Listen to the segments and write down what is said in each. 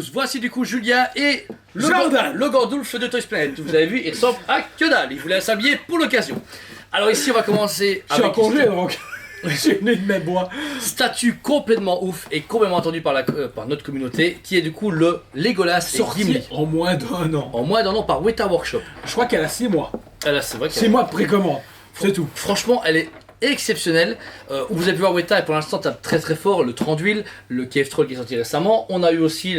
tous, voici du coup Julien et Jordan. le Gandulf de Toys Planet. Vous avez vu, il ressemble à que dalle, il voulait s'habiller pour l'occasion. Alors ici on va commencer Je suis en avec congé donc. J'ai une de mes bois. statue complètement ouf et complètement attendu par notre communauté, qui est du coup le Legolas Sorti et Gimli. en moins d'1 an. En moins d'un an par Weta Workshop. Je crois qu'elle a 6 mois. Ah là, c'est vrai qu'elle 6 mois de précommande. C'est tout. Franchement, elle est exceptionnelle. Vous avez pu voir Weta et pour l'instant tape très très fort le Tranduil, le Cave Troll qui est sorti récemment. On a eu aussi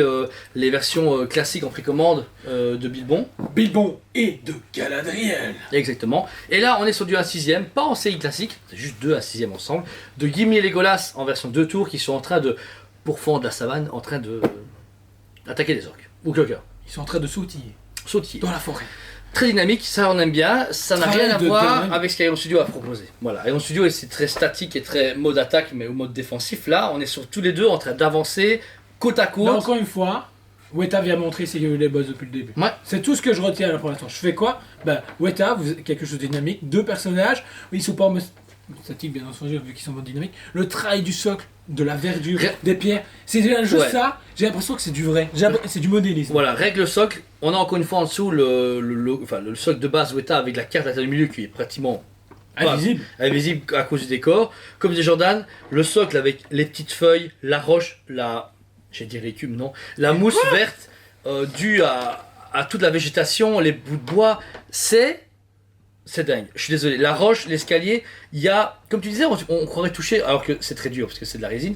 les versions classiques en précommande de Bilbon. Bilbon et de Galadriel. Exactement. Et là, on est sur du 1/6, pas en CI classique, c'est juste 2 1/6 ensemble. De Gimli et Legolas en version 2 tours qui sont en train de, pour fond de la savane, en train de attaquer des orques ou cloqueurs. Ils sont en train de sautiller Sautiller. dans la forêt. Très dynamique, ça on aime bien, ça n'a Travail rien à de voir dingue. avec ce qu'Iron Studio a proposé. Voilà, Iron Studio c'est très statique et très mode attaque mais au mode défensif. Là, on est sur tous les deux en train d'avancer côte à côte. Mais encore une fois, Weta vient montrer qu'il y a eu les boss depuis le début. Ouais. C'est tout ce que je retiens là pour l'instant. Je fais quoi? Ben, Weta, quelque chose de dynamique, 2 personnages, ils sont pas en mode statique bien entendu vu qu'ils sont en mode dynamique. Le travail du socle, de la verdure, des pierres, c'est juste Ouais. ça, j'ai l'impression que c'est du vrai, c'est du modélisme. Voilà, règle socle. On a encore une fois en dessous le socle de base Weta avec la carte à du milieu qui est pratiquement Invisible. invisible à cause du décor. Comme dit Jordan, le socle avec les petites feuilles, la roche, j'ai dit l'écume, non, la mousse verte due à toute la végétation, les bouts de bois, c'est dingue. Je suis désolé. La roche, l'escalier, il y a, comme tu disais, on croirait toucher, alors que c'est très dur parce que c'est de la résine,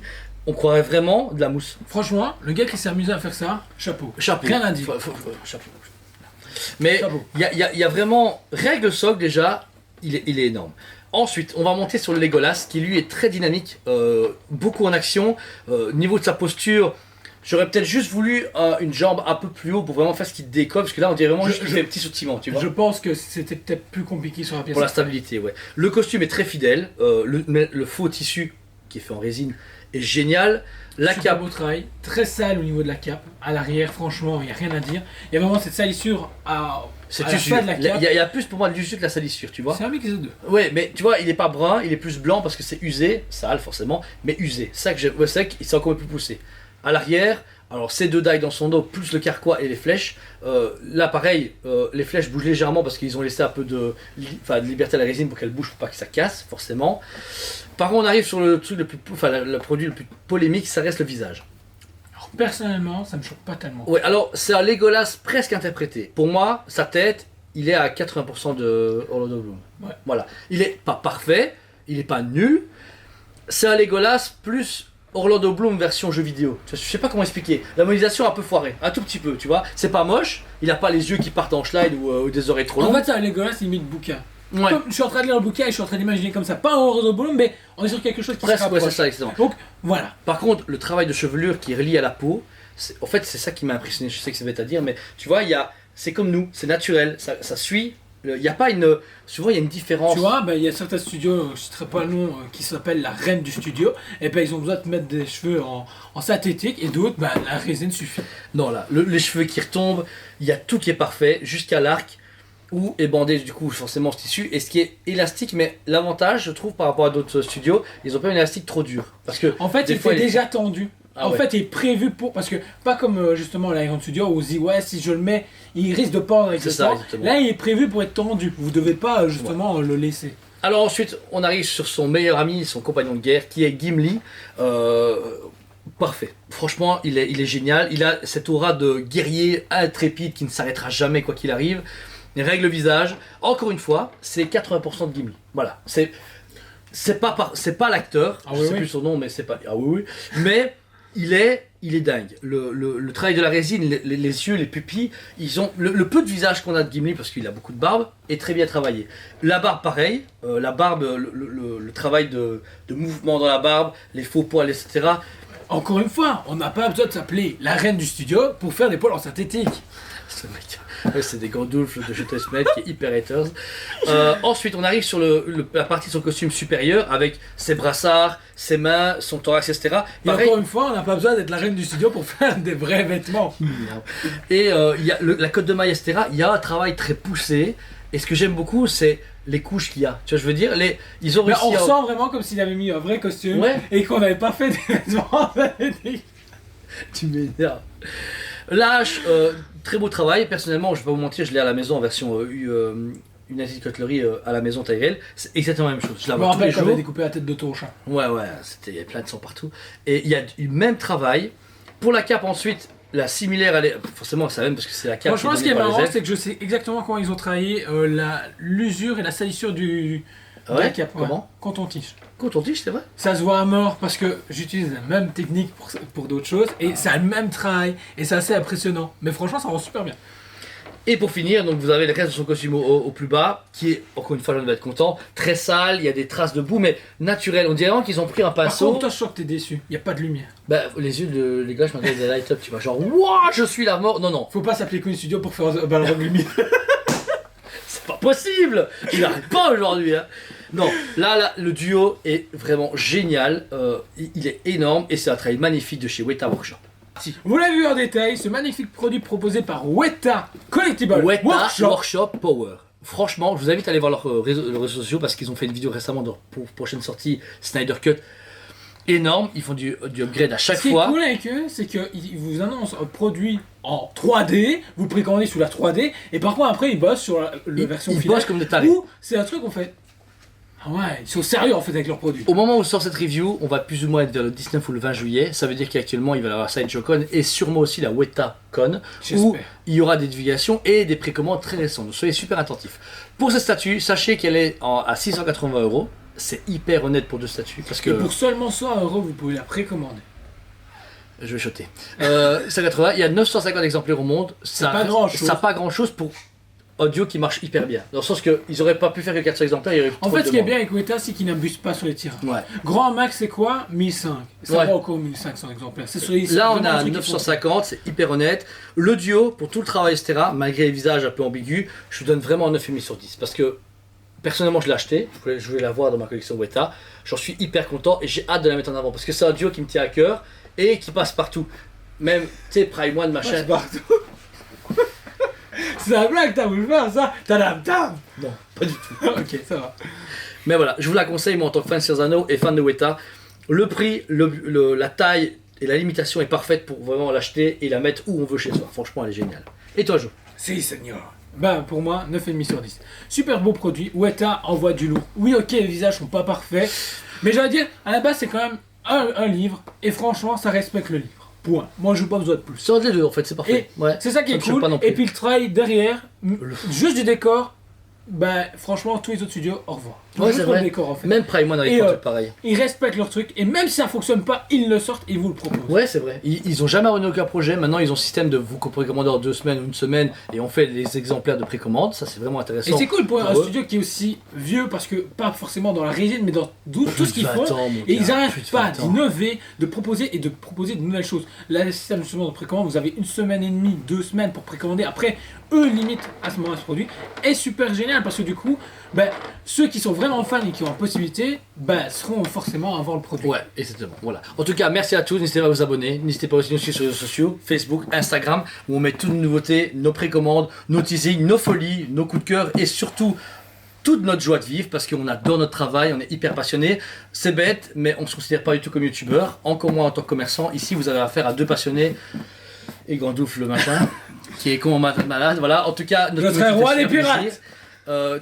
on croirait vraiment de la mousse. Franchement, le gars qui s'est amusé à faire ça, chapeau. Chapeau. Rien à dire. Chapeau. Mais Chapeau. il y a vraiment, règle socle déjà, il est énorme. Ensuite, on va monter sur le Legolas qui lui est très dynamique, beaucoup en action. Niveau de sa posture, j'aurais peut-être juste voulu une jambe un peu plus haut pour vraiment faire ce qu'il décolle, parce que là on dirait vraiment juste qu'il fait un petit sautillement, tu vois. Je pense que c'était peut-être plus compliqué sur la pièce. Pour la stabilité, ouais. Le costume est très fidèle, le faux tissu qui est fait en résine est génial. La Super cape, beau travail, très sale au niveau de la cape. À l'arrière, franchement, il n'y a rien à dire. Il y a vraiment cette salissure à la usure. fin de la Il y cape. a plus pour moi de l'usure que la salissure, tu vois. C'est un mix de deux. Ouais, mais tu vois, il est pas brun, il est plus blanc parce que c'est usé, sale forcément, mais usé. Ça que j'aime, ouais, c'est vrai qu'il s'est encore plus poussé. À l'arrière, alors ces 2 dailles dans son dos, plus le carquois et les flèches. Là, pareil, les flèches bougent légèrement parce qu'ils ont laissé un peu de liberté à la résine pour qu'elle bouge, pour pas que ça casse, forcément. Par contre, on arrive sur le truc le produit le plus polémique, ça reste le visage. Alors, personnellement, ça me choque pas tellement. Ouais, alors c'est un Legolas presque interprété. Pour moi, sa tête, il est à 80% de Orlando Bloom. Ouais. Voilà. Il est pas parfait, il est pas nul. C'est un Legolas plus Orlando Bloom version jeu vidéo. Je sais pas comment expliquer. La modélisation un peu foirée, un tout petit peu, tu vois. C'est pas moche, il a pas les yeux qui partent en slide ou des oreilles trop En longues. fait, c'est un Legolas limite bouquin. Ouais. Comme je suis en train de lire le bouquin et je suis en train d'imaginer comme ça, pas un Orlando Bloom, mais on est sur quelque chose qui se Presque, ouais, rapproche. c'est ça, exactement. Donc, voilà. Par contre, le travail de chevelure qui est relié à la peau, en fait, c'est ça qui m'a impressionné. Je sais que c'est bête à dire, mais tu vois, c'est comme nous, c'est naturel, ça suit. Il n'y a pas une. Souvent, il y a une différence. Tu vois, il y a certains studios, je ne citerai pas le nom, qui s'appellent la reine du studio, et ben ils ont besoin de mettre des cheveux en synthétique, et d'autres, la résine suffit. Non, là, les cheveux qui retombent, il y a tout qui est parfait, jusqu'à l'arc, où est bandé du coup forcément ce tissu, et ce qui est élastique, mais l'avantage, je trouve, par rapport à d'autres studios, ils ont pas une élastique trop dure. Parce que, En fait, des il fois, était déjà tendu. Ah en ouais. fait, il est prévu pour. Parce que, pas comme justement l'Iron Studio où on se dit, ouais, si je le mets, il risque de pendre avec C'est le ça, temps. exactement. Là, il est prévu pour être tendu. Vous devez pas justement le laisser. Alors ensuite, on arrive sur son meilleur ami, son compagnon de guerre, qui est Gimli. Parfait. Franchement, il est génial. Il a cette aura de guerrier intrépide qui ne s'arrêtera jamais quoi qu'il arrive. Il règle le visage. Encore une fois, c'est 80% de Gimli. Voilà. C'est pas l'acteur. Ah je oui, sais oui. plus son nom, mais c'est pas. Ah oui, oui. Mais il est dingue. Le travail de la résine, les yeux, les pupilles, ils ont le peu de visage qu'on a de Gimli parce qu'il a beaucoup de barbe est très bien travaillé. La barbe, pareil. La barbe, le travail de mouvement dans la barbe, les faux poils, etc. Encore une fois, on n'a pas besoin de s'appeler la reine du studio pour faire des poils en synthétique. Ce mec, ouais, c'est des Gandulf de Toys Planet qui est hyper haters. Ensuite, on arrive sur la partie de son costume supérieur avec ses brassards, ses mains, son thorax, etc. Et Pareil. encore une fois, on n'a pas besoin d'être la reine du studio pour faire des vrais vêtements. Et il y a la cote de maille, etc. Il y a un travail très poussé. Et ce que j'aime beaucoup, c'est les couches qu'il y a. Tu vois, je veux dire, ils ont Mais réussi on à. ressent vraiment comme s'il avait mis un vrai costume Ouais. et qu'on n'avait pas fait des vêtements synthétiques. Tu m'énerves. Lâche, très beau travail. Personnellement, je vais pas vous mentir, je l'ai à la maison en version United Cutlery à la maison Tyrell. C'est exactement la même chose. Je la Je me vois tous les rappelle quand jours. avait découpé la tête de ton chat. Ouais, il y a plein de sang partout. Et il y a du même travail. Pour la cape ensuite, la similaire, elle est forcément ça même parce que c'est la cape. Franchement, qui ce qui est donnée par marrant, les ailes. c'est que je sais exactement comment ils ont travaillé l'usure et la salissure de la Ouais, cape. comment Coton-tige. Coton-tige, c'est vrai. Ça se voit à mort parce que j'utilise la même technique pour d'autres choses et ça a le même travail et c'est assez impressionnant. Mais franchement, ça rend super bien. Et pour finir, donc vous avez le reste de son costume au plus bas, qui est, encore une fois, je vais être content, très sale, il y a des traces de boue, mais naturel. On dirait vraiment qu'ils ont pris un Par pinceau. contre, toi, je sens que t'es déçu. Il n'y a pas de lumière. Bah, les yeux de les gars, je m'attendais des light up, tu vois, genre, wouah, je suis la mort. Non, non, Faut pas s'appeler Queen Studio pour faire un Balrog lumière. c'est pas possible. Il n'arrête pas aujourd'hui. Hein. Non, là, le duo est vraiment génial. Il est énorme et c'est un travail magnifique de chez Weta Workshop. Vous l'avez vu en détail, ce magnifique produit proposé par Weta Collectible Weta Workshop. Workshop Power. Franchement, je vous invite à aller voir leurs réseaux sociaux parce qu'ils ont fait une vidéo récemment pour prochaine sortie Snyder Cut. Énorme, ils font du upgrade à chaque Ce qui est fois. cool avec eux, c'est qu'ils vous annoncent un produit en 3D, vous précommandez sous la 3D, et par contre après ils bossent sur la version Ils finale. bossent comme des tarés. Ou c'est un truc qu'on fait. Ah ouais, ils sont sérieux en fait avec leurs produits. Au moment où sort cette review, on va plus ou moins être vers le 19 ou le 20 juillet. Ça veut dire qu'actuellement il va y avoir Sideshow Con et sûrement aussi la Weta Con où J'espère. il y aura des divulgations et des précommandes très récentes. Donc soyez super attentifs. Pour cette statue, sachez qu'elle est à 680 €. C'est hyper honnête pour deux statues parce que Et pour seulement 100 €, vous pouvez la précommander. je vais choter. 180, il y a 950 exemplaires au monde. Ça pas grand-chose. Ça pas grand chose pour audio qui marche hyper bien. Dans le sens que ils auraient pas pu faire que 400 exemplaires. Il y aurait En trop fait, de ce qui est demandes. bien avec Weta, c'est qu'ils n'abusent pas sur les tirages. Ouais. Grand max, c'est quoi 1500. Ça Ouais. va encore 1500 exemplaires. C'est sur les- Là, on vraiment a le truc qu'ils 950, c'est hyper honnête. Le duo, pour tout le travail, etc., malgré les visages un peu ambigus, je lui donne vraiment un 9,5 sur 10. Parce que, personnellement, je l'ai acheté. Je voulais l'avoir dans ma collection Weta. J'en suis hyper content et j'ai hâte de la mettre en avant. Parce que c'est un duo qui me tient à cœur et qui passe partout. Même, tu sais, Prime One, machin. font partout. C'est la blague, t'as voulu faire ça. Tadam, tam. Non, pas du tout. Ok, ça va. Mais voilà, je vous la conseille, moi, en tant que fan de Seigneur des Anneaux et fan de Weta. Le prix, la taille et la limitation est parfaite pour vraiment l'acheter et la mettre où on veut chez soi. Franchement, elle est géniale. Et toi, Jo? Si, seigneur. Ben, pour moi, 9,5 sur 10. Super beau produit. Weta envoie du lourd. Oui, ok, les visages sont pas parfaits. Mais j'allais dire, à la base, c'est quand même un livre. Et franchement, ça respecte le livre. Point. Moi, je n'ai pas besoin de plus. C'est entre les deux, en fait, c'est parfait. Et Ouais. c'est ça qui Ça est me choque cool. pas non plus. Et puis le travail derrière, juste du décor. Ben, franchement, tous les autres studios, au revoir. Ouais, Juste c'est pour le vrai. décor, en fait. Même Prime One avec Et, un truc pareil. Ils respectent leur truc. Et même si ça fonctionne pas, ils le sortent et ils vous le proposent. Ouais, c'est vrai. Ils ont jamais abandonné aucun projet. Maintenant, ils ont un système de vous précommander en 2 semaines ou une semaine et on fait les exemplaires de précommande. Ça, c'est vraiment intéressant. Et c'est cool pour un Pour eux. studio qui est aussi vieux, parce que pas forcément dans la résine, mais dans tout ce qu'ils 20 font. ans, mon Et gars, ils n'arrêtent plus de pas 20 ans. d'innover, de proposer de nouvelles choses. Là, le système justement de précommande, vous avez 1 semaine et demie, 2 semaines pour précommander. Après, eux limitent à ce moment-là ce produit. Est super génial parce que du coup, ben, ceux qui sont vraiment fans et qui ont la possibilité, ben, seront forcément à avoir le produit. Ouais, exactement. Voilà. En tout cas, merci à tous. N'hésitez pas à vous abonner. N'hésitez pas aussi à nous suivre sur les réseaux sociaux, Facebook, Instagram, où on met toutes nos nouveautés, nos précommandes, nos teasings, nos folies, nos coups de cœur et surtout toute notre joie de vivre parce qu'on adore notre travail, on est hyper passionné. C'est bête, mais on ne se considère pas du tout comme youtubeur, encore moins en tant que commerçant. Ici, vous avez affaire à 2 passionnés et Gandouf le machin, qui est con malade. Voilà, en tout cas, Je serai roi des plaisir. pirates.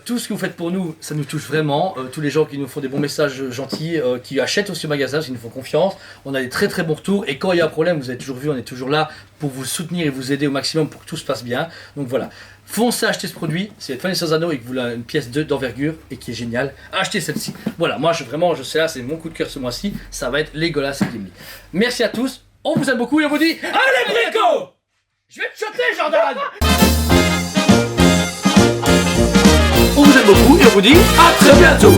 Tout ce que vous faites pour nous, ça nous touche vraiment. Tous les gens qui nous font des bons messages gentils, qui achètent aussi au magasin, qui nous font confiance. On a des très très bons retours. Et quand il y a un problème, vous avez toujours vu, on est toujours là pour vous soutenir et vous aider au maximum pour que tout se passe bien. Donc voilà, foncez acheter ce produit. Si vous êtes fan des Seigneur des Anneaux et que vous voulez une pièce d'envergure et qui est géniale, achetez celle-ci. Voilà, moi je sais là, c'est mon coup de cœur ce mois-ci. Ça va être Legolas et Gimli. Merci à tous. On vous aime beaucoup et on vous dit allez Brico. Je vais te choter, Jordan. On vous aime beaucoup et on vous dit à très bientôt.